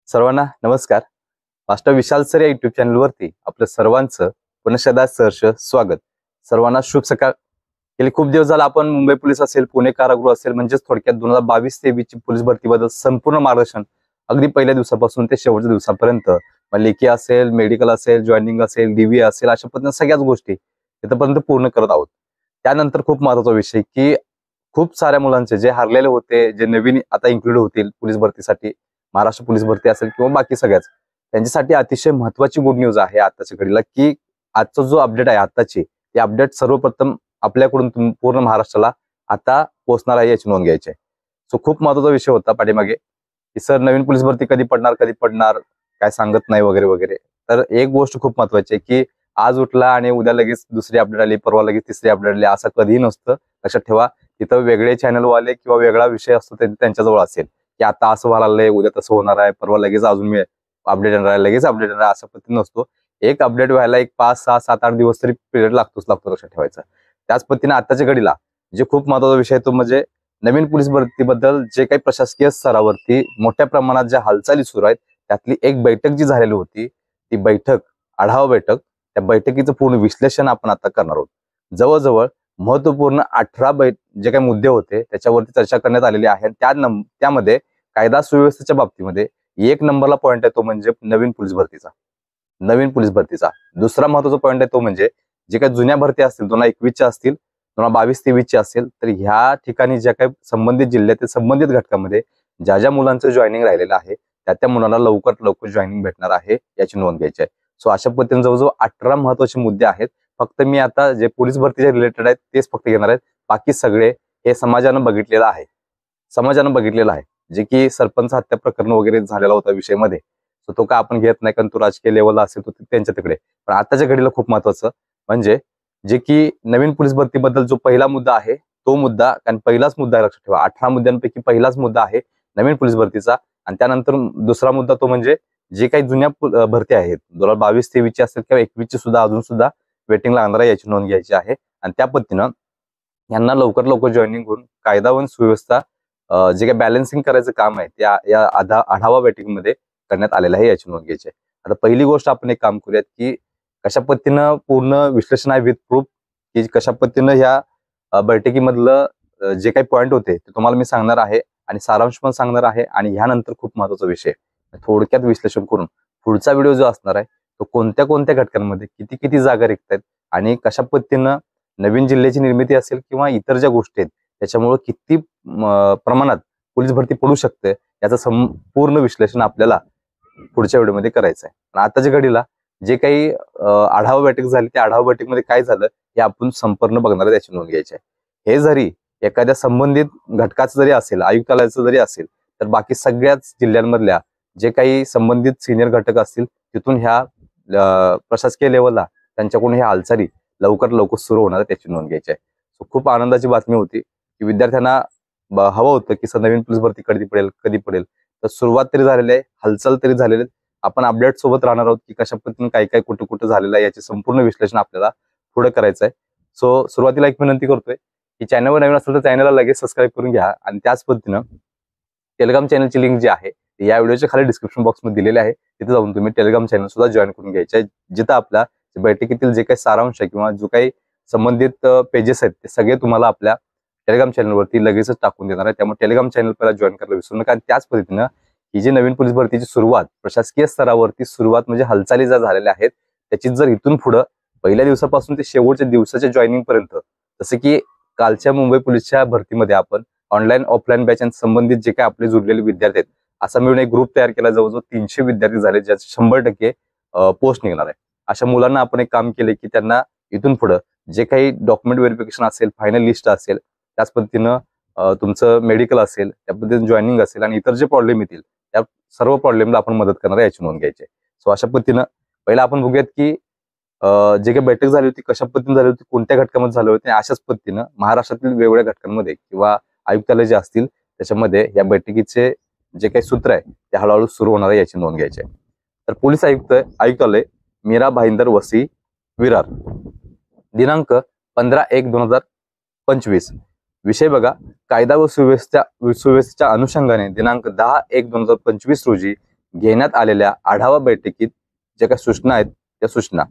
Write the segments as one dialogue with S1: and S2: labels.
S1: सर्वांना नमस्कार. मास्टर विशाल सर या युट्यूब चॅनलवरती आपलं सर्वांचं पुनश्च सहर्ष स्वागत. सर्वांना शुभ सकाळ. गेले खूप दिवस झाला आपण मुंबई पोलीस असेल, पुणे कारागृह असेल, म्हणजेच थोडक्यात 2022-23 ची पोलीस भरतीबद्दल संपूर्ण मार्गदर्शन अगदी पहिल्या दिवसापासून ते शेवटच्या दिवसापर्यंत लेखी असेल, मेडिकल असेल, जॉईनिंग असेल, डीव्ही असेल, अशा पद्धतीने सगळ्याच गोष्टी तिथपर्यंत पूर्ण करत आहोत. त्यानंतर खूप महत्त्वाचा विषय की खूप साऱ्या मुलांचे जे हरलेले होते, जे नवीन आता इन्क्लूड होतील पोलीस भरतीसाठी, महाराष्ट्र पोलीस भरती असेल किंवा बाकी सगळ्याच, त्यांच्यासाठी अतिशय महत्त्वाची गुड न्यूज आहे आताच्या घडीला की आजचा जो अपडेट आहे आताची, ती अपडेट सर्वप्रथम आपल्याकडून पूर्ण महाराष्ट्राला आता पोहोचणार आहे याची नोंद घ्यायची आहे. सो खूप महत्त्वाचा विषय होता पाठीमागे की सर नवीन पोलीस भरती कधी पडणार काय सांगत नाही वगैरे वगैरे. तर एक गोष्ट खूप महत्त्वाची आहे की आज उठला आणि उद्या लगेच दुसरी अपडेट आली, परवा लगेच तिसरी अपडेट आली, असं कधीही नसतं. लक्षात ठेवा, तिथं वेगळे चॅनलवाले किंवा वेगळा विषय असतो त्यांच्याजवळ असेल की आता असं व्हायला लागलंय, उद्या तसं होणार आहे, परवा लगेच अजून मी अपडेट येणार आहे, लगेच अपडेट येणार आहे, असं पद्धतीने नसतो. एक अपडेट व्हायला एक 5, 6, 7, 8 दिवस तरी पिरियड लागतो, लक्षात ठेवायचं. त्याच पद्धतीने आताच्या घडीला जे खूप महत्त्वाचा विषय तो म्हणजे नवीन पोलीस भरतीबद्दल जे काही प्रशासकीय स्तरावरती मोठ्या प्रमाणात ज्या हालचाली सुरू आहेत, त्यातली एक बैठक जी झालेली होती, ती बैठक, आढावा बैठक, त्या बैठकीचं पूर्ण विश्लेषण आपण आता करणार आहोत. जवळजवळ महत्वपूर्ण 18 जे काही मुद्दे होते त्याच्यावरती चर्चा करण्यात आलेली आहे. त्यामध्ये कायदा सुव्यवस्थेच्या बाबतीमध्ये एक नंबरला पॉईंट आहे तो म्हणजे नवीन पोलीस भरतीचा. दुसरा महत्वाचा पॉईंट आहे तो म्हणजे जे काही जुन्या भरती असतील, 2021च्या असतील, 2022-23ची असेल, तर ह्या ठिकाणी ज्या काही संबंधित जिल्ह्यातील संबंधित घटकामध्ये ज्या मुलांचं जॉईनिंग राहिलेलं आहे त्या मुलांना लवकरात लवकर जॉईनिंग भेटणार आहे याची नोंद घ्यायची आहे. सो अशा पद्धतीने जवळजवळ 18 महत्वाचे मुद्दे आहेत. फक्त मी आता जे पोलीस भरतीच्या रिलेटेड आहेत तेच फक्त घेणार आहेत. बाकी सगळे हे समाजानं बघितलेलं आहे, जे की सरपंच हत्या प्रकरण वगैरे झालेला होता विषयामध्ये. तो का आपण घेत नाही, कारण तो राजकीय लेवलला असेल तो त्यांच्या तिकडे. पण आताच्या घडीला खूप महत्वाचं म्हणजे जे की नवीन पोलीस भरतीबद्दल जो पहिला मुद्दा आहे तो मुद्दा, कारण पहिलाच मुद्दा आहे, लक्षात ठेवा, 18 मुद्द्यांपैकी पहिलाच मुद्दा आहे नवीन पोलीस भरतीचा. आणि त्यानंतर दुसरा मुद्दा तो म्हणजे जे काही जुन्या भरती आहेत 2022-23ची असेल किंवा 21ची सुद्धा अजून सुद्धा वेटिंग लागणार आहे याची नोंद घ्यायची आहे. आणि त्या पद्धतीनं यांना लवकर जॉईनिंग होऊन कायदा व सुव्यवस्था जे काही बॅलन्सिंग करायचं काम आहे त्या या आढावा बैठकीमध्ये करण्यात आलेलं आहे याची नोंद घ्यायची आहे. आता पहिली गोष्ट आपण एक काम करूयात की कशा पद्धतीनं पूर्ण विश्लेषण आहे विथ प्रूफ, की कशा पद्धतीनं ह्या बैठकीमधलं जे काही पॉईंट होते ते तुम्हाला मी सांगणार आहे आणि सारांश पण सांगणार आहे. आणि ह्यानंतर खूप महत्वाचा विषय थोडक्यात विश्लेषण करून पुढचा व्हिडिओ जो असणार आहे तो कोणत्या घटकांमध्ये किती जागा रिक्त आहेत आणि कशा पद्धतीनं नवीन जिल्ह्याची निर्मिती असेल किंवा इतर ज्या गोष्टी आहेत त्याच्यामुळे किती प्रमाणात पोलीस भरती पडू शकते याचं संपूर्ण विश्लेषण आपल्याला पुढच्या व्हिडिओमध्ये करायचं आहे. पण आताच्या घडीला जे काही आढावा बैठक झाली त्या आढावा बैठकीमध्ये काय झालं हे आपण संपूर्ण बघणार आहे, त्याची नोंद घ्यायची आहे. हे जरी एखाद्या संबंधित घटकाचं जरी असेल, आयुक्तालयाचं जरी असेल, तर बाकी सगळ्याच जिल्ह्यांमधल्या जे काही संबंधित सिनियर घटक असतील तिथून ह्या प्रशासकीय लेवलला त्यांच्याकडून ह्या हालचाली लवकर सुरू होणार आहे त्याची नोंद घ्यायची आहे. खूप आनंदाची बातमी होती की विद्यार्थ्यांना हवं होतं की नवीन पोलीस भरती कधी पडेल. तर सुरुवात तरी झालेली आहे, हालचाल तरी झालेली आहे. आपण अपडेट सोबत राहणार आहोत की कशा पद्धतीने काय कुठं झालेलं आहे याचे संपूर्ण विश्लेषण आपल्याला पुढे करायचं आहे. सो सुरुवातीला एक विनंती करतोय की चॅनलवर नवीन असेल तर चॅनलला लगेच सबस्क्राईब करून घ्या. आणि त्याच पद्धतीनं टेलिग्राम चॅनलची लिंक जी आहे या व्हिडिओच्या खाली डिस्क्रिप्शन बॉक्समध्ये दिलेली आहे, तिथे जाऊन तुम्ही टेलिग्राम चॅनल सुद्धा जॉईन करून घ्यायचे आहे, जिथं आपल्या बैठकीतील जे काही सारांश आहे किंवा जो काही संबंधित पेजेस आहेत ते सगळे तुम्हाला आपल्या टेलिग्राम चॅनलवरती लगेचच टाकून देणार आहे. त्यामुळे टेलिग्राम चॅनल पहिला जॉईन करायला विसरू नका. आणि त्याच पद्धतीनं ही जी नवीन पोलीस भरतीची सुरुवात प्रशासकीय स्तरावरती सुरुवात म्हणजे हालचाली ज्या झालेल्या आहेत त्याची जर इथून पुढं पहिल्या दिवसापासून ते शेवटच्या दिवसाच्या जॉईनिंग पर्यंत, जसं की कालच्या मुंबई पोलीसच्या भरतीमध्ये आपण ऑनलाईन ऑफलाईन बॅच संबंधित जे काही आपले जुळलेले विद्यार्थी आहेत असा मिळून एक ग्रुप तयार केला, जवळजवळ 300 विद्यार्थी झाले ज्याचे 100% पोस्ट निघणार आहे. अशा मुलांना आपण एक काम केले की त्यांना इथून पुढे जे काही डॉक्युमेंट व्हेरिफिकेशन असेल, फायनल लिस्ट असेल, त्याच पद्धतीनं तुमचं मेडिकल असेल, त्या पद्धतीने जॉईनिंग असेल आणि इतर जे प्रॉब्लेम येतील त्या सर्व प्रॉब्लेमला आपण मदत करणार आहे याची नोंद घ्यायची. सो अशा पद्धतीनं पहिला आपण बघूयात की जे काही बैठक झाली होती कशा पद्धतीने झाली होती, कोणत्या घटकामध्ये झाले होते. अशाच पद्धतीनं महाराष्ट्रातील वेगवेगळ्या घटकांमध्ये किंवा आयुक्तालय जे असतील त्याच्यामध्ये या बैठकीचे जे काही सूत्र आहे ते हळूहळू सुरू होणार आहे याची नोंद घ्यायची आहे. तर पोलीस आयुक्तालय मीरा भाईंदर वसई विरार, दिनांक 15/1/2025. विषय बघा, कायदा व सुव्यवस्थेच्या अनुषंगाने दिनांक 10/1/2025 रोजी घेण्यात आलेल्या आढावा बैठकीत ज्या काही सूचना आहेत त्या सूचना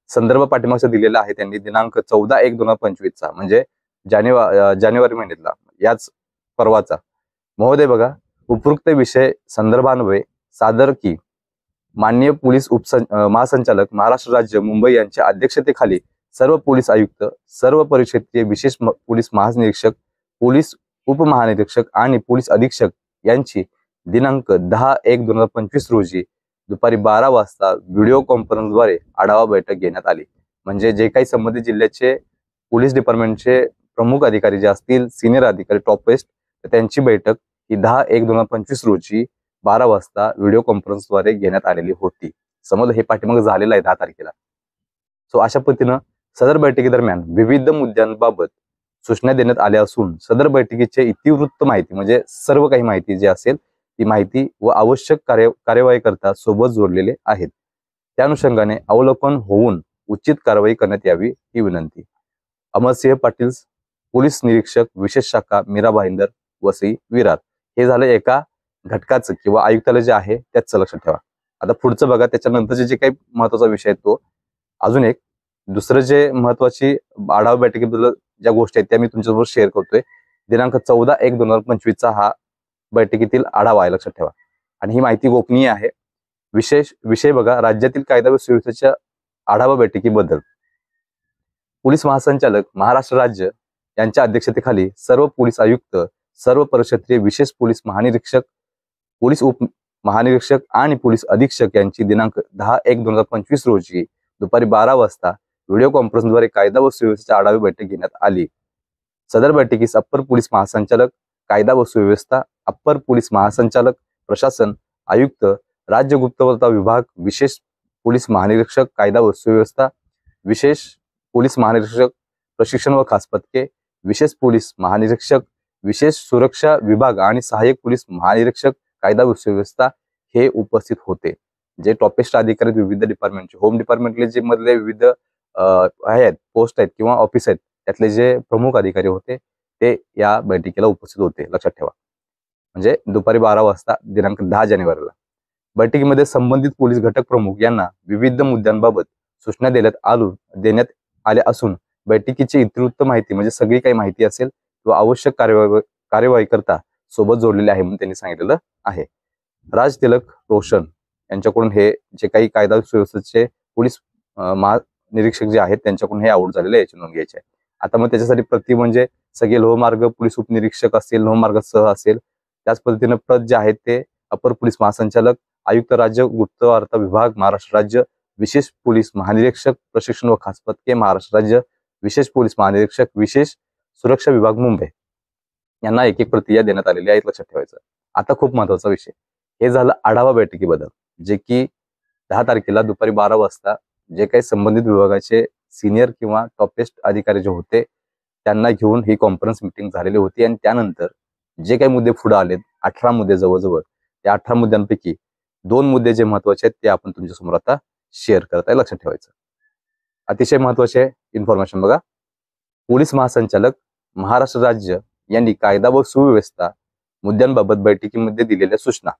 S1: संदर्भ पाठीमागचा दिलेला आहे त्यांनी दिनांक 14/1/2025 म्हणजे जानेवारी महिन्यातला याच परवाचा. महोदय बघा, उपरोक्त विषय संदर्भान्वये सादर की माननीय पोलीस महासंचालक महाराष्ट्र राज्य मुंबई यांच्या अध्यक्षतेखाली सर्व पोलीस आयुक्त, सर्व परिक्षेत्रीय विशेष पोलीस महानिरीक्षक, पोलीस उपमहानिरीक्षक आणि पोलीस अधीक्षक यांची दिनांक 10/1/2025 रोजी दुपारी 12 वाजता व्हिडिओ कॉन्फरन्सद्वारे आढावा बैठक घेण्यात आली. म्हणजे जे काही संबंधित जिल्ह्याचे पोलीस डिपार्टमेंटचे प्रमुख अधिकारी जे असतील, सिनियर अधिकारी टॉपेस्ट, त्यांची बैठक ही 10/1/2025 रोजी 12 वाजता व्हिडिओ कॉन्फरन्सद्वारे घेण्यात आलेली होती. समज हे पाठीमागे झालेलं आहे 10 तारखेला. सो अशा पद्धतीनं सदर बैठकीदरम्यान विविध मुद्द्यांबाबत सूचना देण्यात आल्या असून सदर बैठकीचे इतिवृत्त माहिती म्हणजे सर्व काही माहिती जी असेल ती माहिती व आवश्यक कार्यवाही करता सोबत जोडलेले आहेत. त्या अनुषंगाने अवलोकन होऊन उचित कारवाई करण्यात यावी ही विनंती. अमरसिंह पाटील, पोलीस निरीक्षक विशेष शाखा मीरा भाईंदर, वसई, विरार. हे झालं एका घटकाचं किंवा आयुक्तालय जे आहे त्याच लक्षात ठेवा. आता पुढचं बघा, त्याच्यानंतरचे जे काही महत्वाचा विषय आहे तो अजून एक दुसरं जे महत्वाची आढावा बैठकीबद्दल ज्या गोष्टी आहेत त्या मी तुमच्यासोबत शेअर करतोय. दिनांक 14/1/2025 हा बैठकीतील आढावा आहे, लक्षात ठेवा. आणि ही माहिती गोपनीय आहे. विषय बघा, राज्यातील कायदा व सुव्यवस्थेच्या आढावा बैठकीबद्दल पोलीस महासंचालक महाराष्ट्र राज्य यांच्या अध्यक्षतेखाली सर्व पोलीस आयुक्त, सर्व परिक्षेत्रीय विशेष पोलीस महानिरीक्षक, पोलीस उप महानिरीक्षक आणि पोलीस अधीक्षक यांची दिनांक 10/1/2025 रोजी दुपारी 12 वाजता व्हिडिओ कॉन्फरन्सद्वारे कायदा व सुव्यवस्थेची आढावा बैठक घेण्यात आली. सदर बैठकीस अप्पर पोलीस महासंचालक कायदा व सुव्यवस्था, अप्पर पोलीस महासंचालक प्रशासन, आयुक्त, राज्य गुप्तवार्ता विभाग, विशेष पोलीस महानिरीक्षक कायदा व सुव्यवस्था, विशेष पोलीस महानिरीक्षक प्रशिक्षण व खास पथके, विशेष पोलीस महानिरीक्षक, विशेष सुरक्षा विभाग आणि सहाय्यक पोलीस महानिरीक्षक कायदा व सुव्यवस्था हे उपस्थित होते. जे टॉपेस्ट अधिकारी विविध डिपार्टमेंटचे, होम डिपार्टमेंटले जे मधले विविध आहेत पोस्ट आहेत किंवा ऑफिस आहेत त्यातले जे प्रमुख अधिकारी होते ते या बैठकीला उपस्थित होते, लक्षात ठेवा. म्हणजे दुपारी 12 वाजता दिनांक 10 जानेवारीला. बैठकीमध्ये संबंधित पोलीस घटक प्रमुख यांना विविध मुद्द्यांबाबत सूचना देण्यात आल्या असून बैठकीची इतिवृत्त माहिती म्हणजे सगळी काही माहिती असेल किंवा आवश्यक कार्यवाही करता सोबत जोडलेले आहे म्हणून त्यांनी सांगितलेलं आहे. राज तिलक रोशन यांच्याकडून हे जे काही कायदा सुव्यवस्थेचे पोलीस महानिरीक्षक जे आहेत त्यांच्याकडून हे आवड झालेलं आहे, याची नोंद घ्यायची आहे. आता मग त्याच्यासाठी प्रति म्हणजे सगळे लोहमार्ग पोलीस उपनिरीक्षक असतील, लोहमार्गासह असेल, त्याच पद्धतीने प्रत जे आहेत ते अपर पोलीस महासंचालक, आयुक्त, राज्य गुप्तवार्ता विभाग महाराष्ट्र राज्य, विशेष पोलीस महानिरीक्षक प्रशिक्षण व खास पथके महाराष्ट्र राज्य, विशेष पोलीस महानिरीक्षक विशेष सुरक्षा विभाग मुंबई यांना एक प्रक्रिया देण्यात आलेली आहे, लक्षात ठेवायचं. आता खूप महत्वाचा विषय हे झालं आढावा बैठकीबद्दल, जे की 10 तारखेला दुपारी 12 वाजता जे काही संबंधित विभागाचे सिनियर किंवा टॉपेस्ट अधिकारी जे होते त्यांना घेऊन ही कॉन्फरन्स मीटिंग झालेली होती. आणि त्यानंतर जे काही मुद्दे पुढे आलेत 18 मुद्दे जवळजवळ, त्या 18 मुद्द्यांपैकी 2 मुद्दे जे महत्वाचे आहेत ते आपण तुमच्यासमोर आता शेअर करत आहे, लक्षात ठेवायचं. अतिशय महत्वाचे इन्फॉर्मेशन बघा, पोलीस महासंचालक महाराष्ट्र राज्य यांनी कायदा व सुव्यवस्था मुद्द्यांबाबत बैठकीमध्ये दिलेल्या सूचना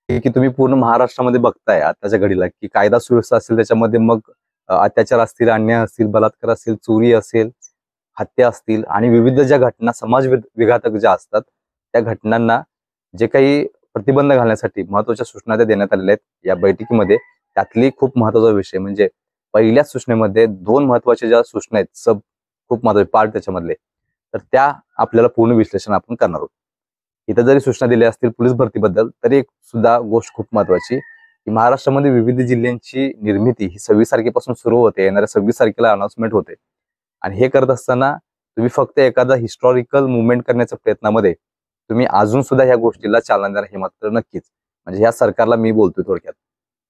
S1: की तुम्ही पूर्ण महाराष्ट्रामध्ये बघताय आताच्या घडीला की कायदा सुव्यवस्था असेल त्याच्यामध्ये मग अत्याचार असतील, अन्याय असतील, बलात्कार असेल, चोरी असेल, हत्या असतील आणि विविध ज्या घटना समाज विघातक ज्या असतात त्या घटनांना जे काही प्रतिबंध घालण्यासाठी महत्वाच्या सूचना त्या देण्यात आलेल्या आहेत या बैठकीमध्ये. त्यातली खूप महत्वाचा विषय म्हणजे पहिल्या सूचनेमध्ये 2 महत्वाच्या ज्या सूचना आहेत, खूप महत्वाचे पार्ट त्याच्यामधले, तर त्या आपल्याला पूर्ण विश्लेषण आपण करणार आहोत. इथं जरी सूचना दिल्या असतील पोलीस भरतीबद्दल तरी एक सुद्धा गोष्ट खूप महत्वाची की महाराष्ट्रामध्ये विविध जिल्ह्यांची निर्मिती ही 26 तारखेपासून सुरू होते, येणाऱ्या 26 तारखेला अनाउन्समेंट होते. आणि हे करत असताना तुम्ही फक्त एखादा हिस्टॉरिकल मुवमेंट करण्याच्या प्रयत्नामध्ये तुम्ही अजून सुद्धा ह्या गोष्टीला चालना देणार हे मात्र नक्कीच. म्हणजे ह्या सरकारला मी बोलतोय थोडक्यात,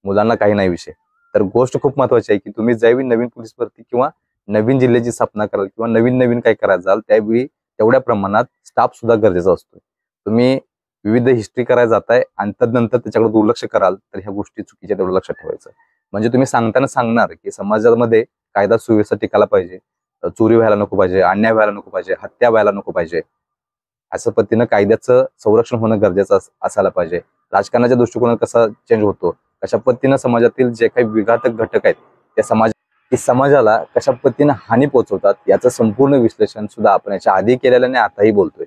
S1: मुलांना काही नाही विषय. तर गोष्ट खूप महत्वाची आहे की तुम्ही ज्यावेळी नवीन पोलीस भरती किंवा नवीन जिल्ह्याची स्थापना कराल किंवा नवीन काय करायला जाल त्यावेळी तेवढ्या प्रमाणात स्टाफ सुद्धा गरजेचा असतो. तुम्ही विविध हिस्ट्री करायला जाताय आणि तदनंतर त्याच्याकडे दुर्लक्ष कराल तर ह्या गोष्टी चुकीच्या, तेवढं लक्षात ठेवायचं. म्हणजे तुम्ही सांगताना सांगणार की समाजामध्ये कायदा सुव्यवस्था टिकायला पाहिजे, चोरी व्हायला नको पाहिजे, अन्याय व्हायला नको पाहिजे, हत्या व्हायला नको पाहिजे, अशा पद्धतीनं कायद्याचं संरक्षण होणं गरजेचं असायला पाहिजे. राजकारणाच्या दृष्टिकोनात कसा चेंज होतो, कशा पद्धतीनं समाजातील जे काही विघातक घटक आहेत त्या समाजाला कशा पद्धतीनं हानी पोहोचवतात याचं संपूर्ण विश्लेषण सुद्धा आपण याच्या आधी केलेलं आणि आताही बोलतोय.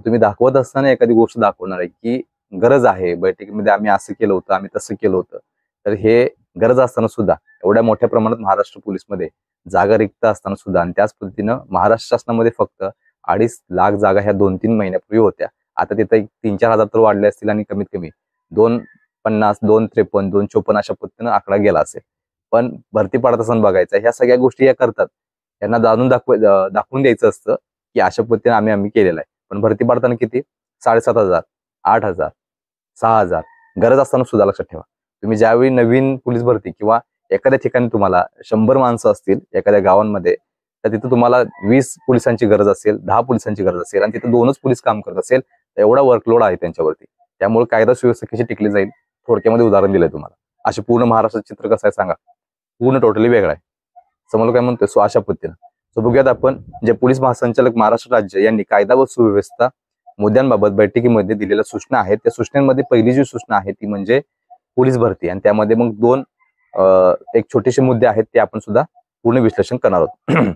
S1: तुम्ही दाखवत असताना एखादी गोष्ट दाखवणार आहे की गरज आहे, बैठकीमध्ये आम्ही असं केलं होतं, आम्ही तसं केलं होतं, तर हे गरज असताना सुद्धा एवढ्या मोठ्या प्रमाणात महाराष्ट्र पोलीसमध्ये जागा रिक्त असताना सुद्धा आणि त्याच पद्धतीनं महाराष्ट्र शासनामध्ये फक्त 2.5 लाख जागा ह्या 2-3 महिन्यापूर्वी होत्या. आता तिथे 3-4 हजार तर वाढले असतील आणि कमीत कमी 250, 253, 254 अशा पद्धतीनं आकडा गेला असेल. पण भरती पाडत असताना बघायचं, ह्या सगळ्या गोष्टी या करतात, यांना दाखवून द्यायचं असतं की अशा पद्धतीने आम्ही केलेलं आहे. पण भरती पाडताना किती 7,500, 8,000, 6,000 गरज असताना सुद्धा लक्षात ठेवा. तुम्ही ज्यावेळी नवीन पोलीस भरती किंवा एखाद्या ठिकाणी तुम्हाला 100 माणसं असतील एखाद्या गावांमध्ये, तर तिथं तुम्हाला 20 पोलिसांची गरज असेल, 10 पोलिसांची गरज असेल आणि तिथं 2च पोलीस काम करत असेल, तर एवढा वर्कलोड आहे त्यांच्यावरती. त्यामुळे कायदा सुव्यवस्था कशी टिकली जाईल, थोडक्यामध्ये उदाहरण दिलंय तुम्हाला. असे पूर्ण महाराष्ट्राचं चित्र कसं आहे सांगा, पूर्ण टोटली वेगळं आहे. समोर काय म्हणतोय, सो अशा पद्धतीनं. सो बघूयात आपण जे पोलीस महासंचालक महाराष्ट्र राज्य यांनी कायदा व सुव्यवस्था मुद्द्यांबाबत बैठकीमध्ये दिलेल्या सूचना आहेत. त्या सूचनांमध्ये पहिली जी सूचना आहे ती म्हणजे पोलीस भरती, आणि त्यामध्ये मग 2 एक छोटेसे मुद्दे आहेत ते आपण सुद्धा पूर्ण विश्लेषण करणार आहोत.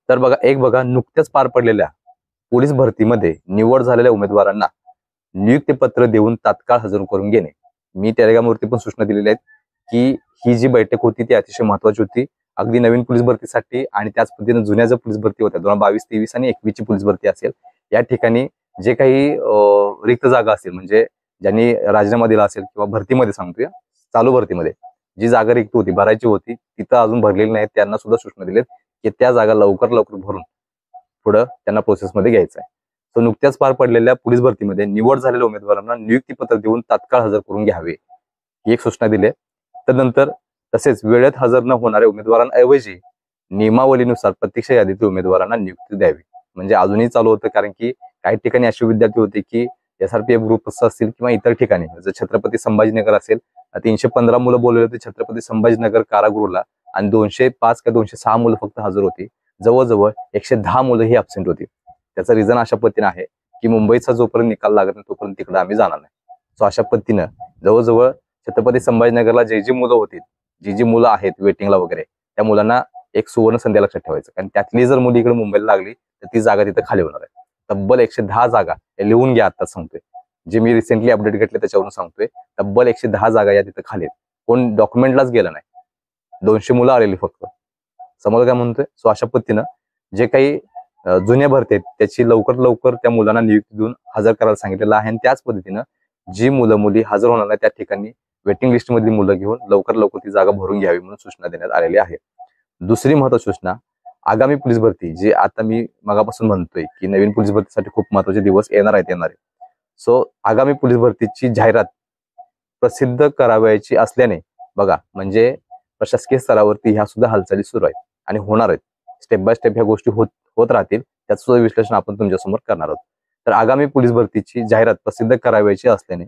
S1: तर बघा, नुकत्याच पार पडलेल्या पोलीस भरतीमध्ये निवड झालेल्या उमेदवारांना नियुक्तीपत्र देऊन तात्काळ हजर करून घेणे. मी टेलिग्रामवरती पण सूचना दिलेल्या आहेत की ही जी बैठक होती ती अतिशय महत्वाची होती, अगदी नवीन पोलीस भरतीसाठी आणि त्याच पद्धतीने जुन्या ज्या पोलीस भरती होत्या 2022-23 आणि 21 ची पोलीस भरती असेल, या ठिकाणी जे काही रिक्त जागा असतील, म्हणजे ज्यांनी राजीनामा दिला असेल किंवा भरतीमध्ये सांगतोय चालू भरतीमध्ये जी जागा रिक्त होती, भरायची होती, तिथं अजून भरलेली नाही, त्यांना सुद्धा सूचना दिलेत की त्या जागा लवकर भरून पुढे त्यांना प्रोसेसमध्ये घ्यायचं आहे. तो नुकत्याच पार पडलेल्या पोलीस भरतीमध्ये निवड झालेल्या उमेदवारांना नियुक्तीपत्र देऊन तात्काळ हजर करून घ्यावे, ही एक सूचना दिली. त्यानंतर तसेच वेळेत हजर न होणाऱ्या उमेदवारांऐवजी नियमावलीनुसार प्रत्यक्ष यादीतील उमेदवारांना नियुक्ती द्यावी. म्हणजे अजूनही चालू होतं, कारण की काही ठिकाणी असे विद्यार्थी होते की SRPF ग्रुप असतील किंवा इतर ठिकाणी जर छत्रपती संभाजीनगर असेल, 315 मुलं बोलवले होते छत्रपती संभाजीनगर कारागृहाला आणि 205 का 206 मुलं फक्त हजर होती. जवळजवळ 110 मुलं ही अब्सेंट होती. त्याचं रिझन अशा पद्धतीने आहे की मुंबईचा जोपर्यंत निकाल लागत नाही तोपर्यंत तिकडे आम्ही जाणार नाही. सो अशा पद्धतीनं जवळजवळ छत्रपती संभाजीनगरला जी मुलं होती, जी मुलं आहेत वेटिंगला वगैरे, त्या मुलांना एक सुवर्ण संधी लक्षात ठेवायचं, कारण त्यातली जर मुली इकडे मुंबईला लागली तर ती जागा तिथं खाली होणार आहे. तब्बल 110 जागा लिहून घ्या, आता सांगतोय, जे मी रिसेंटली अपडेट घेतले त्याच्यावरून सांगतोय, तब्बल 110 जागा या तिथं खाली आहेत. कोण डॉक्युमेंटलाच गेलं नाही, 200 मुलं आलेली फक्त. समोर काय म्हणतोय, सो अशा पद्धतीनं जे काही जुन्या भरती आहेत त्याची लवकर त्या मुलांना नियुक्ती देऊन हजर करायला सांगितलेलं आहे. आणि त्याच पद्धतीनं जी मुलं मुली हजर होणार नाही त्या ठिकाणी वेटिंग लिस्ट मधली मुलं घेऊन लवकर ती जागा भरून घ्यावी म्हणून सूचना देण्यात आलेली आहे. दुसरी महत्वाची सूचना, आगामी पोलीस भरती, जे आता मी मगापासून म्हणतोय की नवीन पोलीस भरतीसाठी खूप महत्वाचे दिवस येणार आहेत. सो आगामी पोलीस भरतीची जाहिरात प्रसिद्ध करावयाची असल्याने बघा, म्हणजे प्रशासकीय स्तरावरती ह्या सुद्धा हालचाली सुरू आहेत आणि होणार आहेत. स्टेप बाय स्टेप ह्या गोष्टी होत राहतील. त्याचं सुद्धा विश्लेषण आपण तुमच्यासमोर करणार आहोत. तर आगामी पोलीस भरतीची जाहिरात प्रसिद्ध करावयाची असल्याने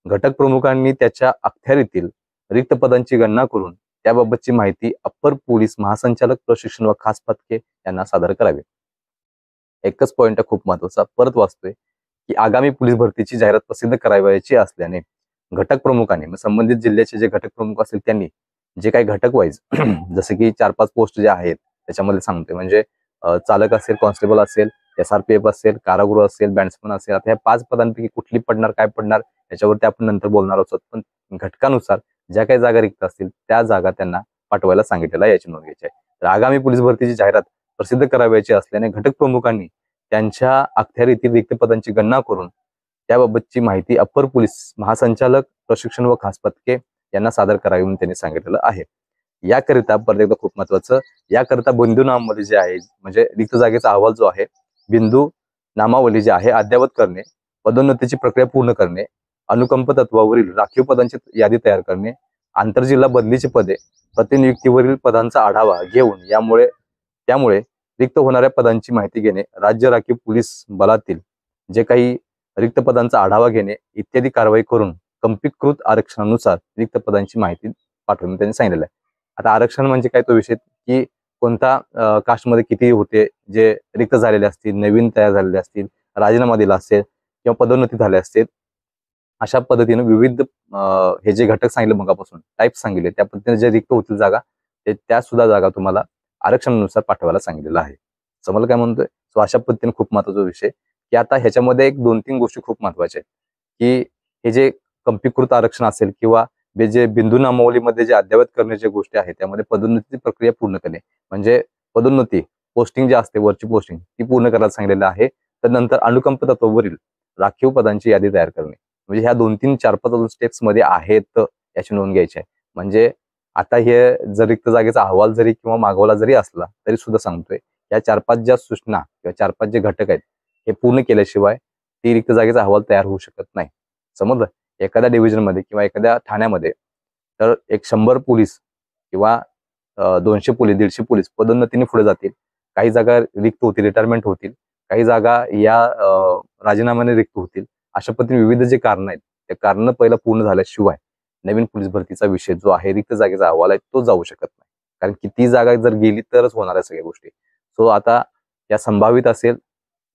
S1: घटक प्रमुखांनी त्याच्या अखत्यारीतील रिक्त पदांची गणना करून त्याबाबतची माहिती अप्पर पोलीस महासंचालक प्रशिक्षण व खास पथके यांना सादर करावी. एकच पॉइंट आहे खूप महत्वाचा, परत वाचतोय की आगामी पोलीस भरतीची जाहिरात प्रसिद्ध करावयाची असल्याने घटक प्रमुखांनी, संबंधित जिल्ह्याचे जे घटक प्रमुख असतील त्यांनी जे काही घटक वाईज जसे की 4-5 पोस्ट जे आहेत त्याच्यामध्ये सांगते, म्हणजे चालक असेल, कॉन्स्टेबल असेल, SRPF असेल, कारागृह असेल, बॅट्समन असेल, आता ह्या 5 पदांपैकी कुठली पडणार, काय पडणार याच्यावरती आपण नंतर बोलणार आहोत. पण घटकानुसार ज्या काही जागा रिक्त असतील त्या जागा त्यांना पाठवायला सांगितलेला आहे, याची नोंद घ्यायची आहे. तर आगामी पोलीस भरतीची जाहिरात प्रसिद्ध करावयाची असल्याने घटक प्रमुखांनी त्यांच्या अखत्यारीतील रिक्त पदांची गणना करून त्याबाबतची माहिती अप्पर पोलीस महासंचालक प्रशिक्षण व खास पथके यांना सादर करावी म्हणून त्यांनी सांगितलेलं आहे. याकरिता परत एकदा खूप महत्वाचं, याकरिता बिंदू नामावली जे आहे, म्हणजे रिक्त जागेचा अहवाल जो आहे, बिंदू नामावली जे आहे अद्ययावत करणे, पदोन्नतीची प्रक्रिया पूर्ण करणे, अनुकंप तत्वावरील राखीव पदांची यादी तयार करणे, आंतरजिल्हा बदलीची पदे, प्रतिनियुक्तीवरील पदांचा आढावा घेऊन त्यामुळे रिक्त होणाऱ्या पदांची माहिती घेणे, राज्य राखीव पोलीस बलातील जे काही रिक्त पदांचा आढावा घेणे इत्यादी कारवाई करून कंपीकृत आरक्षणानुसार रिक्त पदांची माहिती पाठवून त्यांनी सांगितलेलं आहे. आता आरक्षण म्हणजे काय, तो विषय की कोणता कास्टमध्ये किती होते, जे रिक्त झालेले असतील, नवीन तयार झालेले असतील, राजीनामा दिला असेल किंवा पदोन्नती झाले असतील, अशा पद्धतीने विविध हे जे घटक सांगितले मगापासून टाईप सांगितले त्या पद्धतीने जे रिक्त होतील जागा त्या सुद्धा जागा तुम्हाला आरक्षणानुसार पाठवायला सांगितलेलं आहे. समजलं काय म्हणतोय? सो अशा पद्धतीने खूप महत्वाचा विषय की आता ह्याच्यामध्ये एक 2-3 गोष्टी खूप महत्वाच्या आहेत की हे जे कम्पीकृत आरक्षण असेल किंवा जे बिंदू नामावलीमध्ये जे अद्ययावत करण्याच्या गोष्टी आहेत त्यामध्ये पदोन्नतीची प्रक्रिया पूर्ण करणे म्हणजे पदोन्नती पोस्टिंग जे असते वरची पोस्टिंग ती पूर्ण करायला सांगितलेलं आहे. त्यानंतर अनुकंप तत्वावरील राखीव पदांची यादी तयार करणे म्हणजे ह्या 2-3 4-5 अजून स्टेप्स मध्ये आहेत याची नोंद घ्यायची आहे. म्हणजे आता हे जर रिक्त जागेचा अहवाल जरी किंवा मागवला जरी असला तरी सुद्धा सांगतोय या 4-5 ज्या सूचना किंवा 4-5 जे घटक आहेत हे पूर्ण केल्याशिवाय ती रिक्त जागेचा अहवाल तयार होऊ शकत नाही. समजलं? एखाद्या डिव्हिजनमध्ये किंवा एखाद्या ठाण्यामध्ये तर 100 पोलीस किंवा 200 पोलीस 150 पोलीस पदोन्नतीने पुढे जातील. काही जागा रिक्त होतील रिटायरमेंट होतील काही जागा या राजीनाम्याने रिक्त होतील. अशा पद्धतीने विविध जे कारण आहेत ते कारण पहिला पूर्ण झाल्याशिवाय नवीन पोलीस भरतीचा विषय जो आहे रिक्त जागेचा अहवाल आहे तो जाऊ शकत नाही. कारण की ती जागा जर गेली तरच होणार आहे सगळ्या गोष्टी. सो आता या संभावित असेल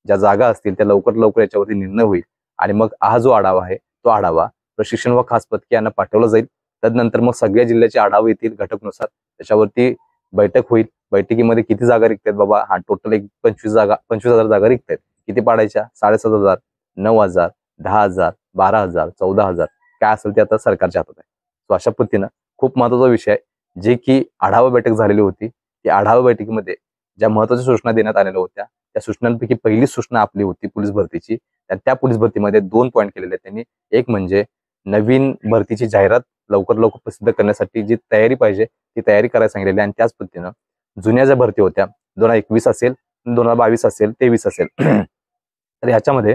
S1: ज्या जागा असतील त्या लवकर लवकर याच्यावरती निर्णय होईल आणि मग हा जो आढावा आहे तो आढावा प्रशिक्षण व खास पथके यांना पाठवला जाईल. त्यानंतर मग सगळ्या जिल्ह्याचे आढावे येतील घटकनुसार त्याच्यावरती बैठक होईल. बैठकीमध्ये किती जागा रिक्त आहेत बाबा हा टोटल एक 25,000 जागा रिक्त आहेत. किती पाडायच्या 7,500 9,000 10,000 12,000 14,000 काय असेल ते आता सरकारच्या हातात आहे. सो अशा पद्धतीनं खूप महत्वाचा विषय आहे जे की आढावा बैठक झालेली होती. ती आढावा बैठकीमध्ये ज्या महत्वाच्या सूचना देण्यात आलेल्या होत्या त्या सूचनांपैकी पहिली सूचना आपली होती पोलीस भरतीची. त्या पोलीस भरतीमध्ये 2 पॉईंट केलेले आहेत त्यांनी. एक म्हणजे नवीन भरतीची जाहिरात लवकर लवकर प्रसिद्ध करण्यासाठी जी तयारी पाहिजे ती तयारी करायला सांगितलेली आणि त्याच पद्धतीनं जुन्या ज्या भरती होत्या 2021 असेल 2022 असेल 23 असेल तर ह्याच्यामध्ये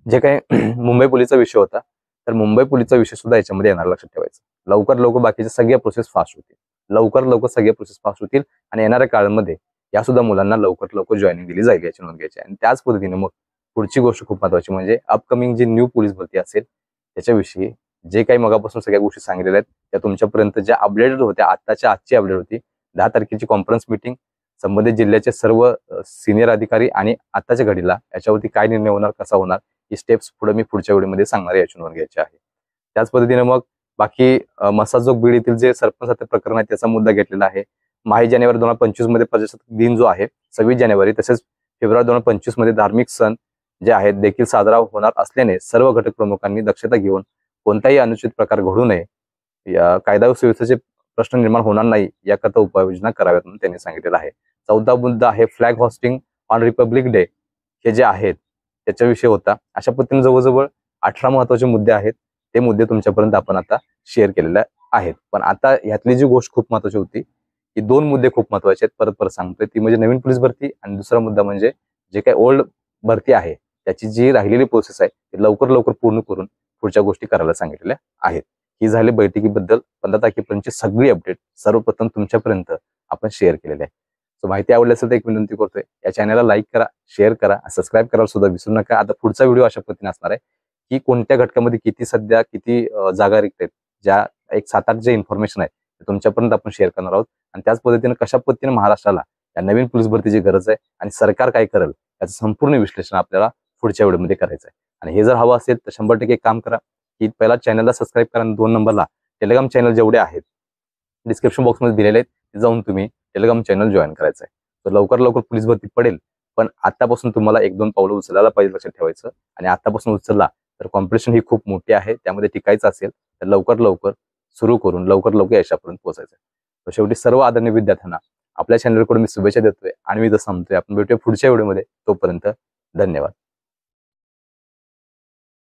S1: जे काही मुंबई पोलीसचा विषय होता तर मुंबई पोलीसचा विषय सुद्धा याच्यामध्ये येणार लक्षात ठेवायचं. लवकर लवकर बाकीच्या सगळ्या प्रोसेस फास्ट होतील. लवकर लवकर सगळ्या प्रोसेस फास्ट होतील आणि येणाऱ्या काळामध्ये या सुद्धा मुलांना लवकर लवकर जॉईनिंग दिली जाईल याची नोंद घ्यायची. आणि त्याच पद्धतीने मग पुढची गोष्ट खूप महत्वाची म्हणजे अपकमिंग जी न्यू पोलीस भरती असेल त्याच्याविषयी जे काही मगापासून सगळ्या गोष्टी सांगितलेल्या आहेत त्या तुमच्यापर्यंत ज्या अपडेटेड होत्या आजची अपडेट होती 10 तारखेची कॉन्फरन्स मीटिंग संबंधित जिल्ह्याचे सर्व सिनियर अधिकारी आणि आताच्या घडीला याच्यावरती काय निर्णय होणार कसा होणार ही स्टेप्स पुढे मी पुढच्या व्हिडिओमध्ये सांगणार याची नोंद घ्यायची आहे. त्याच पद्धतीने मग बाकी मसाजोग बीड येथील जे सरपंच हत्या प्रकरण आहे त्याचा मुद्दा घेतलेला आहे. 5 जानेवारी 2025 मध्ये प्रजासत्ताक दिन जो आहे 26 जानेवारी तसेच फेब्रुवारी 2025 मध्ये धार्मिक सण जे आहेत देखील साजरा होणार असल्याने सर्व घटक प्रमुखांनी दक्षता घेऊन कोणताही अनुचित प्रकार घडू नये या कायदा व सुव्यवस्थेचे प्रश्न निर्माण होणार नाही याकरता उपाययोजना कराव्यात म्हणून त्यांनी सांगितलेलं आहे. 14 मुद्दा आहे flag hosting on Republic day हे जे आहेत त्याच्याविषयी होता. अशा पद्धतीने जवळजवळ 18 महत्वाचे मुद्दे आहेत. ते मुद्दे तुमच्यापर्यंत आपण आता शेअर केलेले आहेत. पण आता ह्यातली जी गोष्ट खूप महत्वाची होती की 2 मुद्दे खूप महत्वाचे आहेत परत सांगतोय ती म्हणजे नवीन पोलीस भरती आणि दुसरा मुद्दा म्हणजे जे काही ओल्ड भरती आहे त्याची जी राहिलेली प्रोसेस आहे ती लवकर लवकर पूर्ण करून पुढच्या गोष्टी करायला सांगितलेल्या आहेत. ही झाली बैठकीबद्दल 15 तारखेपर्यंतची सगळी अपडेट सर्वप्रथम तुमच्यापर्यंत आपण शेअर केलेली आहे. सो माहिती आवडली असेल तर एक विनंती करतोय या चॅनलला लाईक करा शेअर करा सबस्क्राईब करायला सुद्धा विसरू नका. आता पुढचा व्हिडिओ अशा पद्धतीने असणार आहे की कोणत्या घटकामध्ये किती जागा रिक्त आहेत ज्या एक 7-8 जे इन्फॉर्मेशन आहे ते तुमच्यापर्यंत आपण शेअर करणार आहोत. आणि त्याच पद्धतीने कशा पद्धतीने महाराष्ट्राला या नवीन पोलीस भरतीची गरज आहे आणि सरकार काय करेल याचं संपूर्ण विश्लेषण आपल्याला पुढच्या व्हिडिओमध्ये करायचं आहे. आणि हे जर हवं असेल तर 100% काम करा की पहिला चॅनलला सबस्क्राईब करा आणि 2 नंबरला टेलिग्राम चॅनल जेवढे आहेत डिस्क्रिप्शन बॉक्समध्ये दिलेले आहेत ते जाऊन तुम्ही टेलिग्राम चॅनल जॉईन करायचं आहे. तर लवकर लवकर पोलीस भरती पडेल पण आतापासून तुम्हाला 1-2 पावलं उचलायला पाहिजे लक्षात ठेवायचं. आणि आतापासून उचलला तर कॉम्पिटिशन ही खूप मोठी आहे त्यामध्ये टिकायचं असेल तर लवकर लवकर सुरू करून लवकर लवकर यशापर्यंत पोहोचायचं. तर शेवटी सर्व आदरणीय विद्यार्थ्यांना आपल्या चॅनलकडून मी शुभेच्छा देतोय आणि मी जसं सांगतोय आपण भेटूया पुढच्या व्हिडिओमध्ये. तोपर्यंत धन्यवाद.